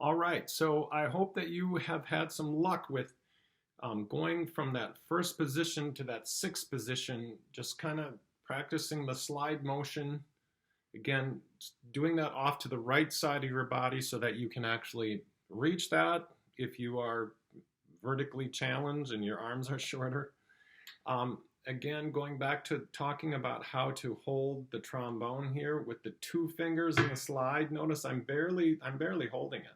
All right, so I hope that you have had some luck with going from that first position to that sixth position, just kind of practicing the slide motion. Again, doing that off to the right side of your body so that you can actually reach that if you are vertically challenged and your arms are shorter. Again, going back to talking about how to hold the trombone here with the two fingers in the slide. Notice I'm barely holding it.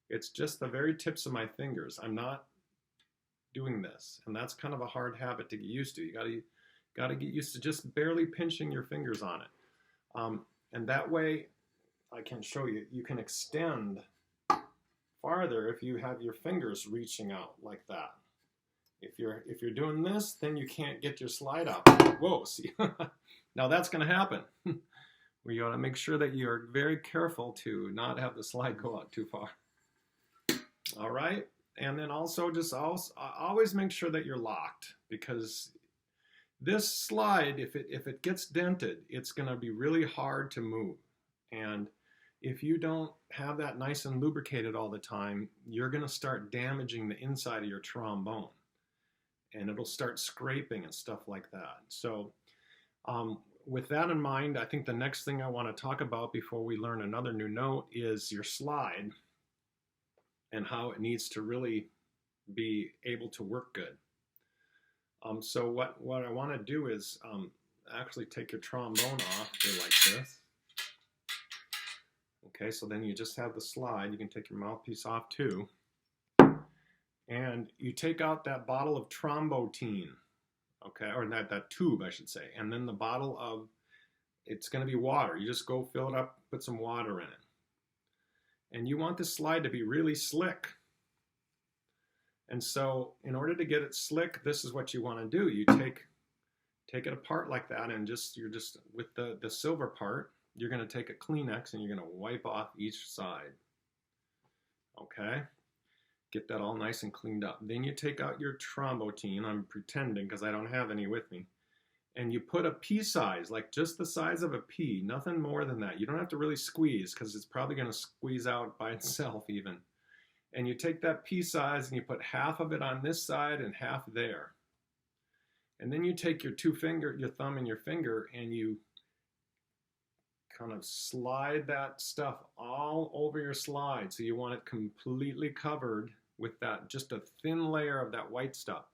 It's just the very tips of my fingers. I'm not doing this, and that's kind of a hard habit to get used to. You got to get used to just barely pinching your fingers on it, and that way I can show you. You can extend farther if you have your fingers reaching out like that. If you're doing this, then you can't get your slide out. Whoa, see, now that's going to happen. Where you got to make sure that you're very careful to not have the slide go out too far. All right, and then also just always make sure that you're locked, because this slide, if it gets dented, it's going to be really hard to move. And if you don't have that nice and lubricated all the time, you're going to start damaging the inside of your trombone, and it'll start scraping and stuff like that. So with that in mind, I think the next thing I want to talk about before we learn another new note is your slide and how it needs to really be able to work good. So what I want to do is actually take your trombone off here like this. Okay, so then you just have the slide. You can take your mouthpiece off too. And you take out that bottle of trombone, okay, or that tube, I should say. And then the bottle of, it's going to be water. You just go fill it up, put some water in it. And you want the slide to be really slick. And so in order to get it slick, this is what you want to do. You take it apart like that, and you're just with the silver part, you're going to take a Kleenex and you're going to wipe off each side. Okay? Get that all nice and cleaned up. Then you take out your trombone. I'm pretending because I don't have any with me. And you put a pea size, like just the size of a pea, nothing more than that. You don't have to really squeeze, because it's probably going to squeeze out by itself even. And you take that pea size and you put half of it on this side and half there. And then you take your your thumb and your finger, and you kind of slide that stuff all over your slide. So you want it completely covered with that, just a thin layer of that white stuff.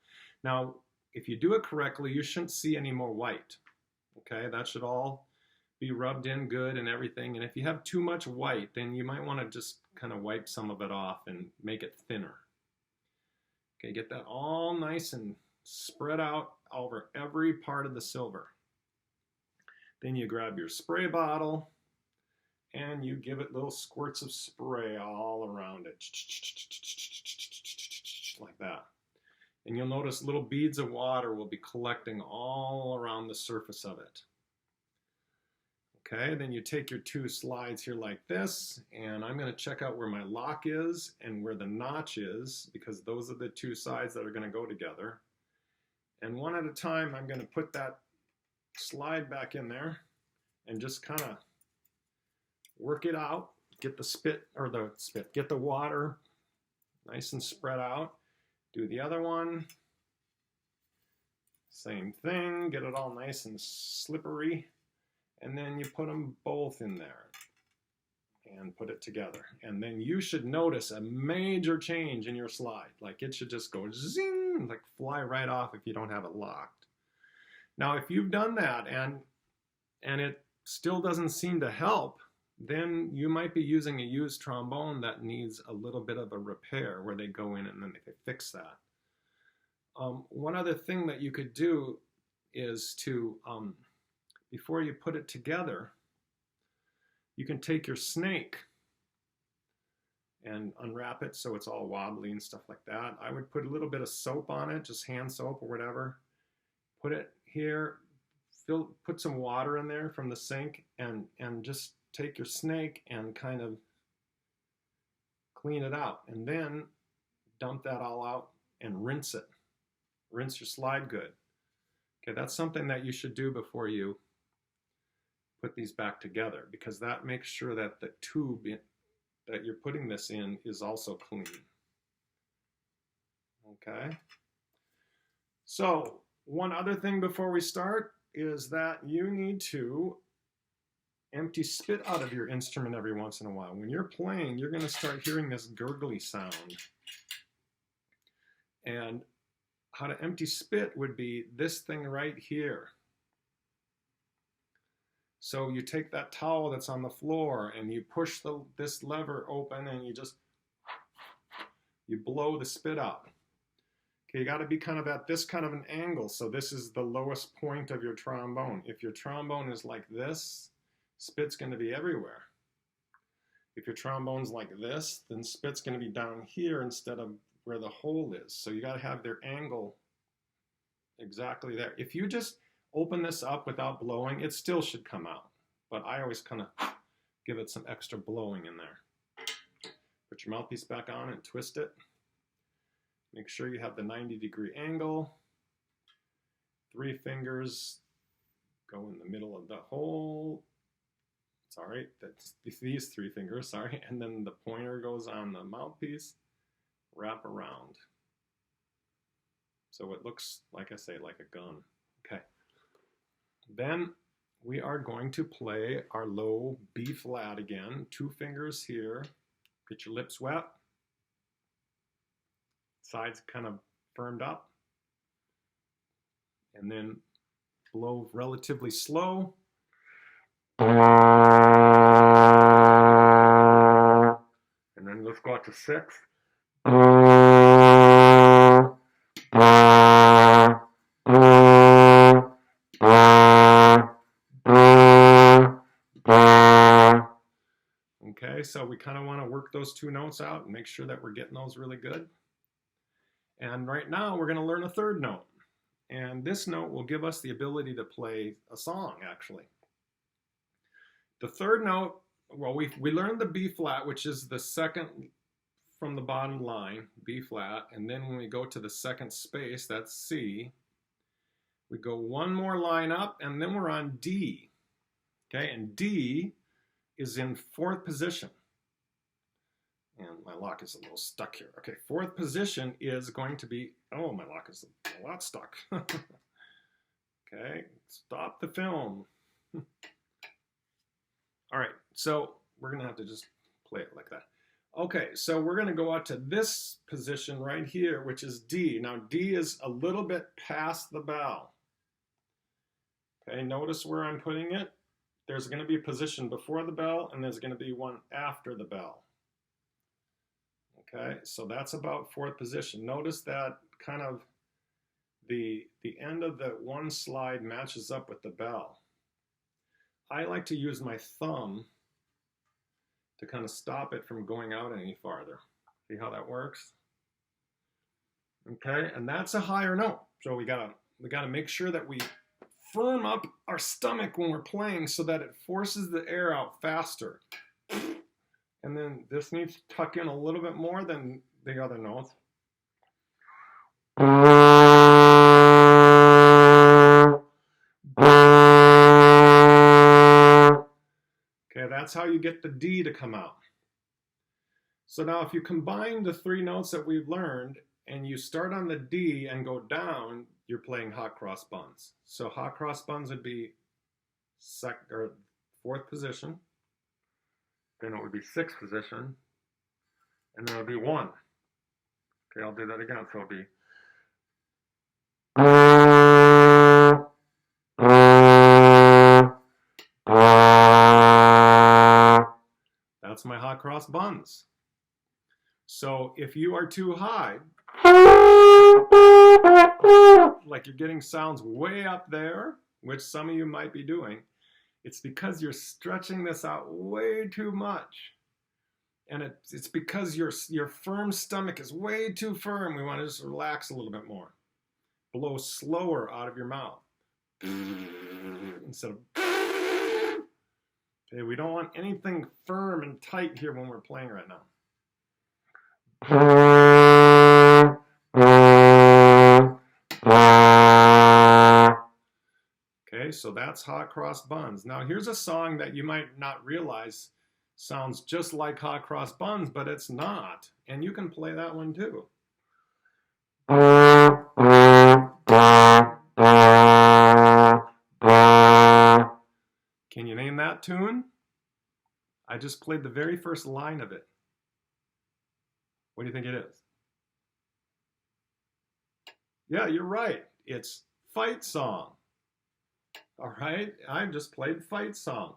Now, if you do it correctly, you shouldn't see any more white. Okay, that should all be rubbed in good and everything. And if you have too much white, then you might want to just kind of wipe some of it off and make it thinner. Okay, get that all nice and spread out over every part of the silver. Then you grab your spray bottle and you give it little squirts of spray all around it, like that. And you'll notice little beads of water will be collecting all around the surface of it. Okay, then you take your two slides here like this, and I'm going to check out where my lock is and where the notch is, because those are the two sides that are going to go together. And one at a time, I'm going to put that slide back in there and just kind of work it out. Get get the water nice and spread out. Do the other one. Same thing, get it all nice and slippery. And then you put them both in there and put it together. And then you should notice a major change in your slide. Like it should just go zing, like fly right off if you don't have it locked. Now, if you've done that and it still doesn't seem to help, then you might be using a used trombone that needs a little bit of a repair, where they go in and then they fix that. One other thing that you could do is to, before you put it together, you can take your snake and unwrap it so it's all wobbly and stuff like that. I would put a little bit of soap on it, just hand soap or whatever. Put it here, put some water in there from the sink, and just take your snake and kind of clean it out. And then dump that all out and rinse it. Rinse your slide good. Okay, that's something that you should do before you put these back together, because that makes sure that the tube that you're putting this in is also clean. Okay. So one other thing before we start is that you need to empty spit out of your instrument every once in a while. When you're playing, you're going to start hearing this gurgly sound. And how to empty spit would be this thing right here. So you take that towel that's on the floor and you push this lever open and you blow the spit out. Okay, you got to be kind of at this kind of an angle. So this is the lowest point of your trombone. If your trombone is like this, spit's going to be everywhere. If your trombone's like this, then spit's going to be down here instead of where the hole is. So you got to have their angle exactly there. If you just open this up without blowing, it still should come out. But I always kind of give it some extra blowing in there. Put your mouthpiece back on and twist it. Make sure you have the 90-degree angle. 3 fingers go in the middle of the hole. Sorry, that's these 3 fingers, sorry. And then the pointer goes on the mouthpiece. Wrap around. So it looks, like I say, like a gun. Okay. Then we are going to play our low B flat again. 2 fingers here. Get your lips wet. Sides kind of firmed up. And then blow relatively slow. And then let's go out to 6. Okay, so we kind of want to work those 2 notes out and make sure that we're getting those really good. And right now we're going to learn a 3rd note. And this note will give us the ability to play a song, actually. The 3rd note, well, we learned the B flat, which is the second from the bottom line, B flat. And then when we go to the second space, that's C, we go 1 more line up, and then we're on D. Okay, and D is in 4th position. And my lock is a little stuck here. Okay, 4th position is going to be, oh, my lock is a lot stuck. Okay, stop the film. All right, so we're going to have to just play it like that. Okay, so we're going to go out to this position right here, which is D. Now, D is a little bit past the bell. Okay, notice where I'm putting it. There's going to be a position before the bell, and there's going to be one after the bell. Okay, so that's about 4th position. Notice that kind of the end of the one slide matches up with the bell. I like to use my thumb to kind of stop it from going out any farther. See how that works? Okay, and that's a higher note. So we gotta make sure that we firm up our stomach when we're playing so that it forces the air out faster. And then this needs to tuck in a little bit more than the other notes. Okay, that's how you get the D to come out. So now if you combine the 3 notes that we've learned and you start on the D and go down, you're playing hot cross buns. So hot cross buns would be 4th position. Then it would be 6th position, and then it would be 1. Okay, I'll do that again. So it'll be. That's my hot cross buns. So if you are too high, like you're getting sounds way up there, which some of you might be doing, it's because you're stretching this out way too much. And it's because your firm stomach is way too firm. We want to just relax a little bit more. Blow slower out of your mouth. Instead of... Okay, we don't want anything firm and tight here when we're playing right now. Okay, so that's hot cross buns. Now here's a song that you might not realize Sounds just like hot cross buns, but it's not. And you can play that one too. Can you name that tune? I just played the very first line of it. What do you think it is? Yeah, you're right. It's Fight Song. All right, I just played Fight Song.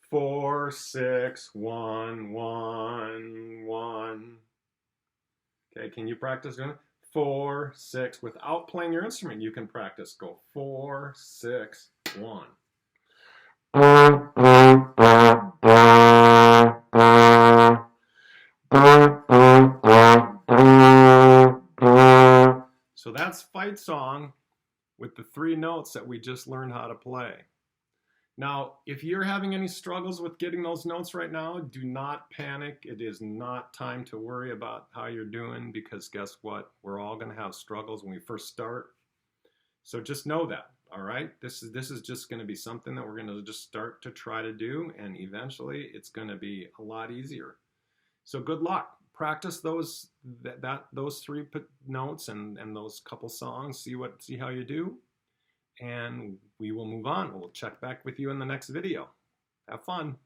4, 6, 1, 1, 1. Okay, can you practice doing it? 4, 6. Without playing your instrument, you can practice. Go 4, 6, 1. So that's Fight Song with the 3 notes that we just learned how to play. Now, if you're having any struggles with getting those notes right now, do not panic. It is not time to worry about how you're doing, because guess what? We're all going to have struggles when we first start. So just know that, all right? This is just going to be something that we're going to just start to try to do, and eventually it's going to be a lot easier. So good luck. Practice those 3 notes and those couple songs. See how you do. And we will move on. We'll check back with you in the next video. Have fun.